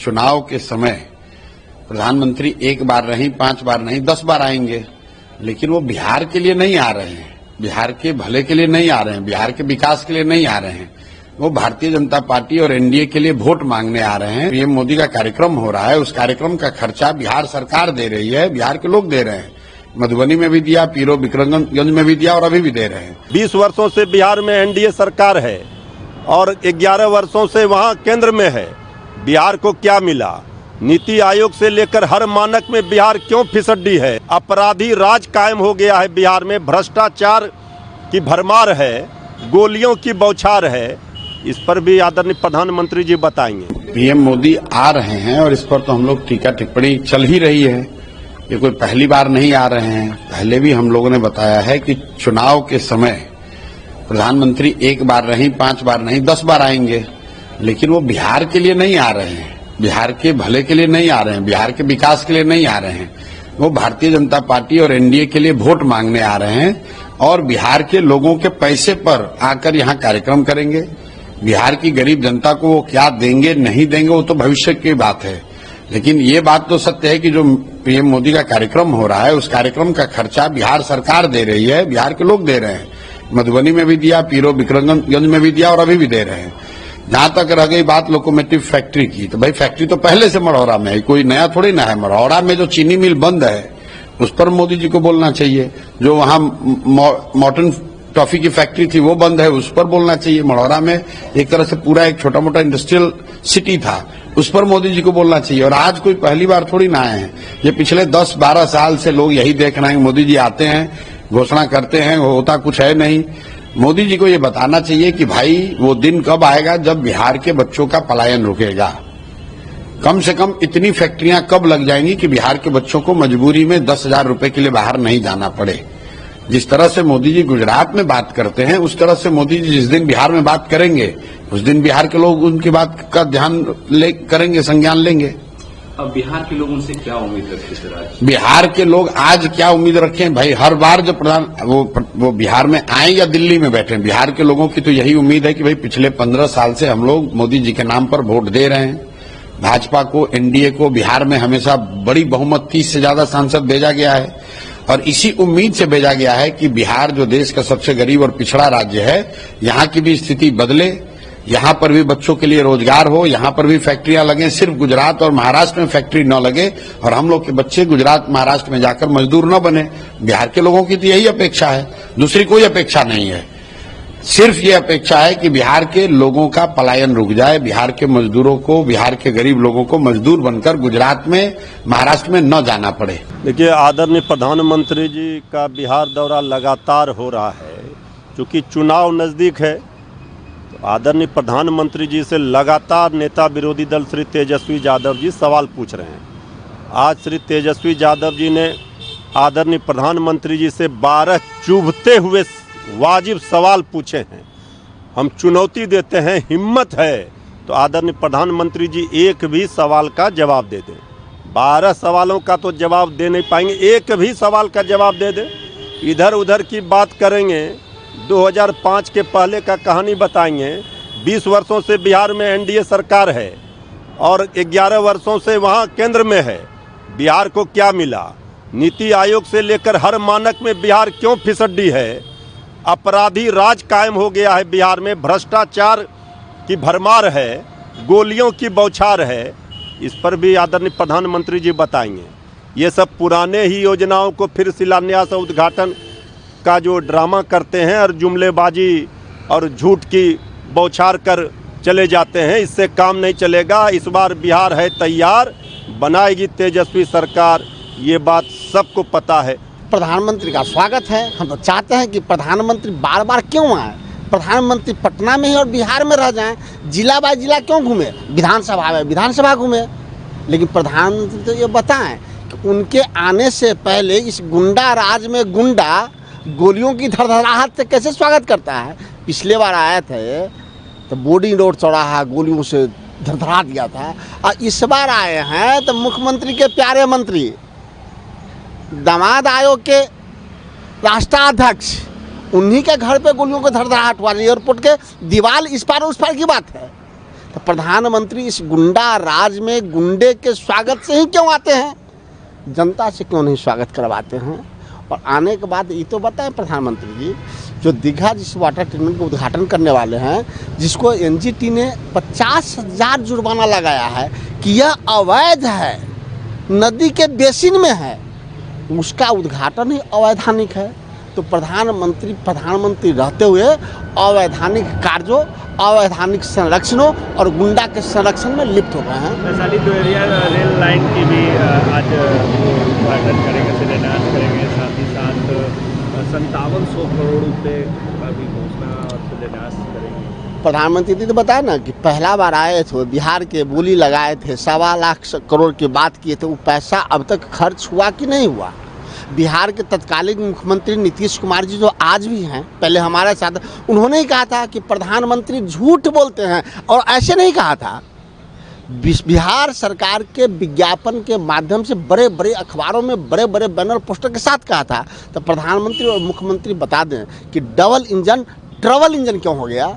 चुनाव के समय प्रधानमंत्री एक बार नहीं, 5 बार नहीं, 10 बार आएंगे, लेकिन वो बिहार के लिए नहीं आ रहे हैं, बिहार के भले के लिए नहीं आ रहे हैं, बिहार के विकास के लिए नहीं आ रहे हैं। वो भारतीय जनता पार्टी और एनडीए के लिए वोट मांगने आ रहे हैं। पीएम मोदी का कार्यक्रम हो रहा है, उस कार्यक्रम का खर्चा बिहार सरकार दे रही है, बिहार के लोग दे रहे हैं। मधुबनी में भी दिया, पीरो विक्रमगंज में भी दिया और अभी भी दे रहे हैं। 20 वर्षों से बिहार में एनडीए सरकार है और 11 वर्षों से वहां केंद्र में है। बिहार को क्या मिला? नीति आयोग से लेकर हर मानक में बिहार क्यों फिसड्डी है? अपराधी राज कायम हो गया है बिहार में, भ्रष्टाचार की भरमार है, गोलियों की बौछार है। इस पर भी आदरणीय प्रधानमंत्री जी बताएंगे। पीएम मोदी आ रहे हैं और इस पर तो हम लोग टीका टिप्पणी चल ही रही है। ये कोई पहली बार नहीं आ रहे हैं, पहले भी हम लोगों ने बताया है कि चुनाव के समय प्रधानमंत्री एक बार नहीं, 5 बार नहीं, 10 बार आएंगे, लेकिन वो बिहार के लिए नहीं आ रहे हैं, बिहार के भले के लिए नहीं आ रहे हैं, बिहार के विकास के लिए नहीं आ रहे हैं। वो भारतीय जनता पार्टी और एनडीए के लिए वोट मांगने आ रहे हैं और बिहार के लोगों के पैसे पर आकर यहाँ कार्यक्रम करेंगे। बिहार की गरीब जनता को वो क्या देंगे नहीं देंगे वो तो भविष्य की बात है, लेकिन ये बात तो सत्य है कि जो पीएम मोदी का कार्यक्रम हो रहा है, उस कार्यक्रम का खर्चा बिहार सरकार दे रही है, बिहार के लोग दे रहे हैं। मधुबनी में भी दिया, पीरो विक्रमगंज में भी दिया और अभी भी दे रहे हैं। जहां तक रह गई बात लोकोमोटिव फैक्ट्री की, तो भाई फैक्ट्री तो पहले से मढ़ौरा में है, कोई नया थोड़ी ना है। मढ़ौरा में जो चीनी मिल बंद है उस पर मोदी जी को बोलना चाहिए। जो वहां मॉर्टन टॉफी की फैक्ट्री थी वो बंद है, उस पर बोलना चाहिए। मढ़ौरा में एक तरह से पूरा एक छोटा मोटा इंडस्ट्रियल सिटी था, उस पर मोदी जी को बोलना चाहिए। और आज कोई पहली बार थोड़ी ना आए हैं, ये पिछले 10-12 साल से लोग यही देख रहे हैं। मोदी जी आते हैं, घोषणा करते हैं, होता कुछ है नहीं। मोदी जी को ये बताना चाहिए कि भाई वो दिन कब आएगा जब बिहार के बच्चों का पलायन रुकेगा। कम से कम इतनी फैक्ट्रियां कब लग जाएंगी कि बिहार के बच्चों को मजबूरी में 10,000 रुपए के लिए बाहर नहीं जाना पड़े। जिस तरह से मोदी जी गुजरात में बात करते हैं, उस तरह से मोदी जी जिस दिन बिहार में बात करेंगे उस दिन बिहार के लोग उनकी बात का ध्यान करेंगे, संज्ञान लेंगे। अब बिहार के लोग उनसे क्या उम्मीद रखते हैं? बिहार के लोग आज क्या उम्मीद रखें भाई? हर बार जब वो बिहार में आए या दिल्ली में बैठे, बिहार के लोगों की तो यही उम्मीद है कि भाई पिछले 15 साल से हम लोग मोदी जी के नाम पर वोट दे रहे हैं। भाजपा को, एनडीए को बिहार में हमेशा बड़ी बहुमत, 30 से ज्यादा सांसद भेजा गया है और इसी उम्मीद से भेजा गया है कि बिहार जो देश का सबसे गरीब और पिछड़ा राज्य है, यहाँ की भी स्थिति बदले, यहाँ पर भी बच्चों के लिए रोजगार हो, यहाँ पर भी फैक्ट्रियां लगे। सिर्फ गुजरात और महाराष्ट्र में फैक्ट्री न लगे और हम लोग के बच्चे गुजरात महाराष्ट्र में जाकर मजदूर न बने। बिहार के लोगों की तो यही अपेक्षा है, दूसरी कोई अपेक्षा नहीं है। सिर्फ ये अपेक्षा है कि बिहार के लोगों का पलायन रुक जाए, बिहार के मजदूरों को, बिहार के गरीब लोगों को मजदूर बनकर गुजरात में, महाराष्ट्र में न जाना पड़े। देखिए, आदरणीय प्रधानमंत्री जी का बिहार दौरा लगातार हो रहा है, क्योंकि चुनाव नज़दीक है। तो आदरणीय प्रधानमंत्री जी से लगातार नेता विरोधी दल श्री तेजस्वी यादव जी सवाल पूछ रहे हैं। आज श्री तेजस्वी यादव जी ने आदरणीय प्रधानमंत्री जी से 12 चुभते हुए वाजिब सवाल पूछे हैं। हम चुनौती देते हैं, हिम्मत है तो आदरणीय प्रधानमंत्री जी एक भी सवाल का जवाब दे दें। 12 सवालों का तो जवाब दे नहीं पाएंगे, एक भी सवाल का जवाब दे दें। इधर उधर की बात करेंगे, 2005 के पहले का कहानी बताएंगे। 20 वर्षों से बिहार में एनडीए सरकार है और 11 वर्षों से वहाँ केंद्र में है। बिहार को क्या मिला? नीति आयोग से लेकर हर मानक में बिहार क्यों फिसड्डी है? अपराधी राज कायम हो गया है बिहार में, भ्रष्टाचार की भरमार है, गोलियों की बौछार है। इस पर भी आदरणीय प्रधानमंत्री जी बताएंगे। ये सब पुराने ही योजनाओं को फिर शिलान्यास और उद्घाटन का जो ड्रामा करते हैं और जुमलेबाजी और झूठ की बौछार कर चले जाते हैं, इससे काम नहीं चलेगा। इस बार बिहार है तैयार, बनाएगी तेजस्वी सरकार, ये बात सबको पता है। प्रधानमंत्री का स्वागत है। हम तो चाहते हैं कि प्रधानमंत्री बार बार क्यों आए, प्रधानमंत्री पटना में ही और बिहार में रह जाएं, जिला बाय जिला क्यों घूमे, विधानसभा में विधानसभा घूमे। लेकिन प्रधानमंत्री तो ये बताएं कि उनके आने से पहले इस गुंडा राज में गुंडा गोलियों की धड़धड़ाहट से कैसे स्वागत करता है। पिछले बार आए थे तो बोर्डिंग रोड चौराहा गोलियों से धड़धड़ा दिया था, और इस बार आए हैं तो मुख्यमंत्री के प्यारे मंत्री, दामाद आयोग के राष्ट्राध्यक्ष, उन्हीं के घर पे गोलियों को धड़धड़ाहट हुआ। एयरपोर्ट के दीवार इस पार उस पार की बात है, तो प्रधानमंत्री इस गुंडा राज में गुंडे के स्वागत से ही क्यों आते हैं, जनता से क्यों नहीं स्वागत करवाते हैं। और आने के बाद ये तो बताएं प्रधानमंत्री जी, जो दीघा जिस वाटर ट्रीटमेंट का उद्घाटन करने वाले हैं, जिसको एनजीटी ने 50,000 जुर्माना लगाया है कि यह अवैध है, नदी के बेसिन में है, उसका उद्घाटन ही अवैधानिक है। तो प्रधानमंत्री रहते हुए अवैधानिक कार्यों, अवैधानिक संरक्षणों और गुंडा के संरक्षण में लिप्त हो गए हैं। वैशाली देवरिया रेल लाइन की भी आज उद्घाटन करेंगे, शिलान्यास करेंगे, साथ ही साथ 5700 करोड़ रुपए का भी घोषणा और शिलान्यास करेंगे। प्रधानमंत्री जी तो बताया ना कि पहला बार आए थे, बिहार के बोली लगाए थे, 1.25 लाख करोड़ की बात किए थे। वो पैसा अब तक खर्च हुआ कि नहीं हुआ। बिहार के तत्कालीन मुख्यमंत्री नीतीश कुमार जी जो आज भी हैं, पहले हमारे साथ, उन्होंने ही कहा था कि प्रधानमंत्री झूठ बोलते हैं, और ऐसे नहीं कहा था। बिहार सरकार के विज्ञापन के माध्यम से बड़े बड़े अखबारों में बड़े बड़े बैनर पोस्टर के साथ कहा था। तो प्रधानमंत्री और मुख्यमंत्री बता दें कि डबल इंजन ट्रबल इंजन क्यों हो गया।